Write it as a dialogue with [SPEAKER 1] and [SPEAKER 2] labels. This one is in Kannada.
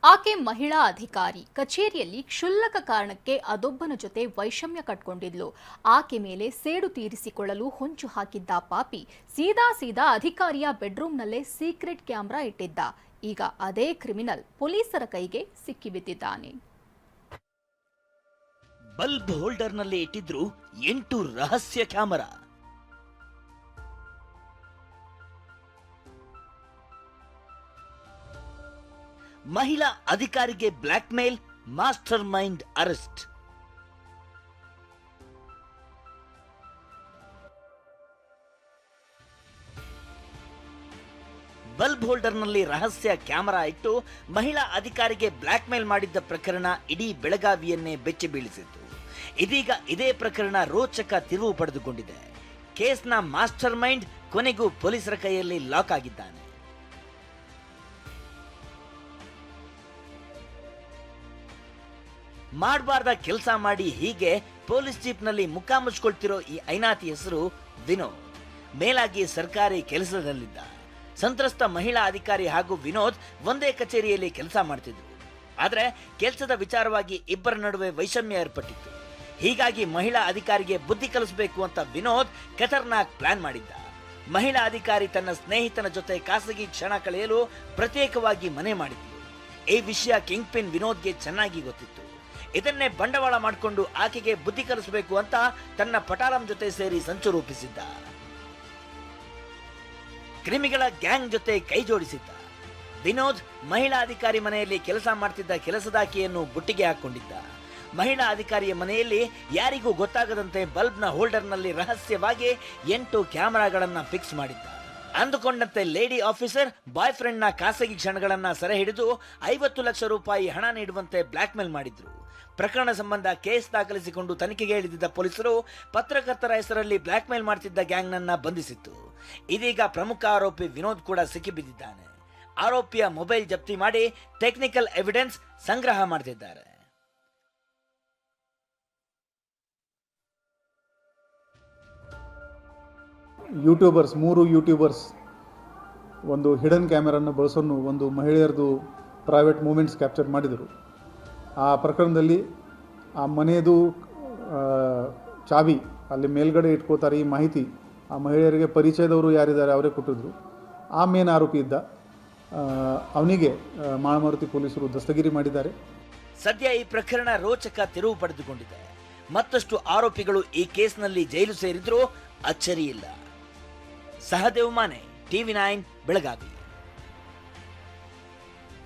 [SPEAKER 1] ಆಕೆ ಮಹಿಳಾ ಅಧಿಕಾರಿ. ಕಚೇರಿಯಲ್ಲಿ ಕ್ಷುಲ್ಲಕ ಕಾರಣಕ್ಕೆ ಅದೊಬ್ಬನ ಜೊತೆ ವೈಷಮ್ಯ ಕಟ್ಕೊಂಡಿದ್ಲು. ಆಕೆ ಮೇಲೆ ಸೇಡು ತೀರಿಸಿಕೊಳ್ಳಲು ಹೊಂಚು ಹಾಕಿದ್ದ ಪಾಪಿ ಸೀದಾ ಅಧಿಕಾರಿಯ ಬೆಡ್ರೂಮ್ನಲ್ಲೇ ಸೀಕ್ರೆಟ್ ಕ್ಯಾಮೆರಾ ಇಟ್ಟಿದ್ದ. ಈಗ ಅದೇ ಕ್ರಿಮಿನಲ್ ಪೊಲೀಸರ ಕೈಗೆ ಸಿಕ್ಕಿಬಿದ್ದಿದ್ದಾನೆ.
[SPEAKER 2] ಬಲ್ಬ್ ಹೋಲ್ಡರ್ನಲ್ಲಿ ಇಟ್ಟಿದ್ರು 8 ರಹಸ್ಯ ಕ್ಯಾಮೆರಾ. ಮಹಿಳಾ ಅಧಿಕಾರಿಗೆ black mail, master mind arrest. Bulb ಹೋಲ್ಡರ್ನಲ್ಲಿ ರಹಸ್ಯ ಕ್ಯಾಮೆರಾ ಇಟ್ಟು ಮಹಿಳಾ ಅಧಿಕಾರಿಗೆ ಬ್ಲಾಕ್ ಮೇಲ್ ಮಾಡಿದ್ದ ಪ್ರಕರಣ ಇಡೀ ಬೆಳಗಾವಿಯನ್ನೇ ಬೆಚ್ಚಿ ಬೀಳಿಸಿತ್ತು. ಇದೀಗ ಇದೇ ಪ್ರಕರಣ ರೋಚಕ ತಿರುವು ಪಡೆದುಕೊಂಡಿದೆ. ಕೇಸ್ನ ಮಾಸ್ಟರ್ ಮೈಂಡ್ ಕೊನೆಗೂ ಪೊಲೀಸರ ಕೈಯಲ್ಲಿ ಲಾಕ್ ಆಗಿದ್ದಾನೆ. ಮಾಡಬಾರ್ದ ಕೆಲಸ ಮಾಡಿ ಹೀಗೆ ಪೊಲೀಸ್ ಜೀಪ್ನಲ್ಲಿ ಮುಖ ಮುಚ್ಕೊಳ್ತಿರೋ ಈ ಐನಾತಿ ಹೆಸರು ವಿನೋದ್. ಮೇಲಾಗಿ ಸರ್ಕಾರಿ ಕೆಲಸದಲ್ಲಿದ್ದ. ಸಂತ್ರಸ್ತ ಮಹಿಳಾ ಅಧಿಕಾರಿ ಹಾಗೂ ವಿನೋದ್ ಒಂದೇ ಕಚೇರಿಯಲ್ಲಿ ಕೆಲಸ ಮಾಡ್ತಿದ್ರು. ಆದ್ರೆ ಕೆಲಸದ ವಿಚಾರವಾಗಿ ಇಬ್ಬರ ನಡುವೆ ವೈಷಮ್ಯ ಏರ್ಪಟ್ಟಿತ್ತು. ಹೀಗಾಗಿ ಮಹಿಳಾ ಅಧಿಕಾರಿಗೆ ಬುದ್ಧಿ ಕಲಿಸಬೇಕು ಅಂತ ವಿನೋದ್ ಖತರ್ನಾಕ್ ಪ್ಲಾನ್ ಮಾಡಿದ್ದ. ಮಹಿಳಾ ಅಧಿಕಾರಿ ತನ್ನ ಸ್ನೇಹಿತನ ಜೊತೆ ಖಾಸಗಿ ಕ್ಷಣ ಕಳೆಯಲು ಪ್ರತ್ಯೇಕವಾಗಿ ಮನೆ ಮಾಡಿದ್ಲು. ಈ ವಿಷಯ ಕಿಂಗ್ ಪಿನ್ ವಿನೋದ್ಗೆ ಚೆನ್ನಾಗಿ ಗೊತ್ತಿತ್ತು. ಇದನ್ನೇ ಬಂಡವಾಳ ಮಾಡಿಕೊಂಡು ಆಕೆಗೆ ಬುದ್ಧಿ ಕಲಿಸಬೇಕು ಅಂತ ತನ್ನ ಪಟಾಲಂ ಜೊತೆ ಸೇರಿ ಸಂಚು ರೂಪಿಸಿದ್ದ. ಕ್ರಿಮಿಗಳ ಗ್ಯಾಂಗ್ ಜೊತೆ ಕೈ ಜೋಡಿಸಿದ್ದ. ವಿನೋದ್ ಮಹಿಳಾ ಅಧಿಕಾರಿ ಮನೆಯಲ್ಲಿ ಕೆಲಸ ಮಾಡ್ತಿದ್ದ ಕೆಲಸದಾಕಿಯನ್ನು ಬುಟ್ಟಿಗೆ ಹಾಕೊಂಡಿದ್ದ. ಮಹಿಳಾ ಅಧಿಕಾರಿಯ ಮನೆಯಲ್ಲಿ ಯಾರಿಗೂ ಗೊತ್ತಾಗದಂತೆ ಬಲ್ಬ್ನ ಹೋಲ್ಡರ್ನಲ್ಲಿ ರಹಸ್ಯವಾಗಿ 8 ಕ್ಯಾಮೆರಾಗಳನ್ನ ಫಿಕ್ಸ್ ಮಾಡಿದ್ದ. ಅಂದುಕೊಂಡಂತೆ ಲೇಡಿ ಆಫೀಸರ್ ಬಾಯ್ ಫ್ರೆಂಡ್ನ ಖಾಸಗಿ ಕ್ಷಣಗಳನ್ನ ಸೆರೆ ಹಿಡಿದು 50 ಲಕ್ಷ ರೂಪಾಯಿ ಹಣ ನೀಡುವಂತೆ ಬ್ಲಾಕ್ ಮೇಲ್ ಮಾಡಿದ್ರು. ಪ್ರಕರಣ ಸಂಬಂಧ ಕೇಸ್ ದಾಖಲಿಸಿಕೊಂಡು ತನಿಖೆಗೆ ಇಳಿದಿದ್ದ ಪೊಲೀಸರು ಪತ್ರಕರ್ತರ ಹೆಸರಲ್ಲಿ ಬ್ಲಾಕ್ ಮೇಲ್ ಮಾಡ್ತಿದ್ದ ಗ್ಯಾಂಗ್ನನ್ನ ಬಂಧಿಸಿತ್ತು. ಇದೀಗ ಪ್ರಮುಖ ಆರೋಪಿ ವಿನೋದ್ ಕೂಡ ಸಿಕ್ಕಿಬಿದ್ದಿದ್ದಾನೆ. ಆರೋಪಿಯ ಮೊಬೈಲ್ ಜಪ್ತಿ ಮಾಡಿ ಟೆಕ್ನಿಕಲ್ ಎವಿಡೆನ್ಸ್ ಸಂಗ್ರಹ ಮಾಡ್ತಿದ್ದಾರೆ.
[SPEAKER 3] ಮೂರು ಯೂಟ್ಯೂಬರ್ಸ್ ಒಂದು ಹಿಡನ್ ಕ್ಯಾಮೆರಾನ ಬಳಸೋನು ಒಂದು ಮಹಿಳೆಯರದು ಪ್ರೈವೇಟ್ ಮೂಮೆಂಟ್ಸ್ ಕ್ಯಾಪ್ಚರ್ ಮಾಡಿದರು. ಆ ಪ್ರಕರಣದಲ್ಲಿ ಆ ಮನೆಯದು ಚಾವಿ ಅಲ್ಲಿ ಮೇಲ್ಗಡೆ ಇಟ್ಕೋತಾರೆ. ಈ ಮಾಹಿತಿ ಆ ಮಹಿಳೆಯರಿಗೆ ಪರಿಚಯದವರು ಯಾರಿದ್ದಾರೆ ಅವರೇ ಕೊಟ್ಟಿದ್ರು. ಆ ಮೇನ್ ಆರೋಪಿ ಇದ್ದ ಅವನಿಗೆ ಮಾಳಮಾರುತಿ ಪೊಲೀಸರು ದಸ್ತಗಿರಿ ಮಾಡಿದ್ದಾರೆ.
[SPEAKER 2] ಸದ್ಯ ಈ ಪ್ರಕರಣ ರೋಚಕ ತಿರುವು ಪಡೆದುಕೊಂಡಿದೆ. ಮತ್ತಷ್ಟು ಆರೋಪಿಗಳು ಈ ಕೇಸ್ನಲ್ಲಿ ಜೈಲು ಸೇರಿದ್ರೂ ಅಚ್ಚರಿಯಿಲ್ಲ. ಸಹದೇವ್ ಮಾನೆ, TV9 ಬೆಳಗಾವಿ.